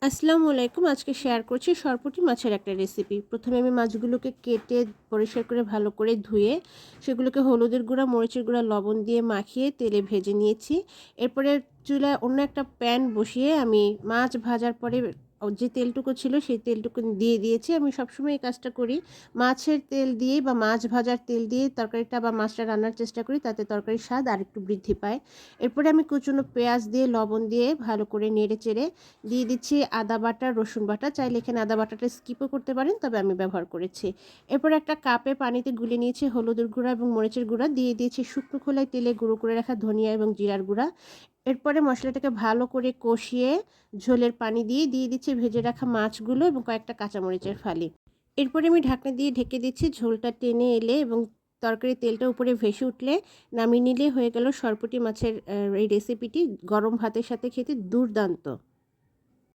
আসসালামু আলাইকুম। আজকে শেয়ার করছি সরপুঁটি মাছের একটা রেসিপি। প্রথমে আমি মাছগুলোকে কেটে পরিষ্কার করে ভালো করে ধুয়ে সেগুলোকে হলুদের গুঁড়া, মরিচের গুঁড়া, লবণ দিয়ে মাখিয়ে তেলে ভেজে নিয়েছি। এরপরে চুলায় অন্য একটা প্যান বসিয়ে আমি মাছ ভাজার পরে যে তেলটুকু ছিল সেই তেলটুকু দিয়ে দিয়েছি। আমি সবসময় এই কাজটা করি। মাছের তেল দিয়ে বা মাছ ভাজার তেল দিয়ে তরকারিটা বা মাছটা রান্নার চেষ্টা করি, তাতে তরকারির স্বাদ আরেকটু বৃদ্ধি পায়। এরপরে আমি কুচনো পেঁয়াজ দিয়ে লবণ দিয়ে ভালো করে নেড়ে-চেড়ে দিয়ে দিচ্ছি আদা বাটা, রসুন বাটা। চাইলে এখানে আদা বাটাটা স্কিপও করতে পারেন, তবে আমি ব্যবহার করেছি। এরপর একটা কাপে পানিতে গুলে নিয়েছি হলুদের গুঁড়া এবং মরিচের গুঁড়া, দিয়ে দিয়েছি শুকনো খোলায় তেলে গুঁড়ো করে রাখা ধনিয়া এবং জিরার গুঁড়া। এরপরে মশলাটাকে ভালো করে কষিয়ে ঝোলের পানি দিয়ে দিচ্ছি ভেজে রাখা মাছগুলো এবং কয়েকটা কাঁচামরিচের ফালি। এরপরে আমি ঢাকনা দিয়ে ঢেকে দিচ্ছি। ঝোলটা টেনে এলে এবং তরকারির তেলটা উপরে ভেসে উঠলে নামিয়ে নিলে হয়ে গেল সরপুঁটি মাছের এই রেসিপিটি। গরম ভাতের সাথে খেতে দুর্দান্ত।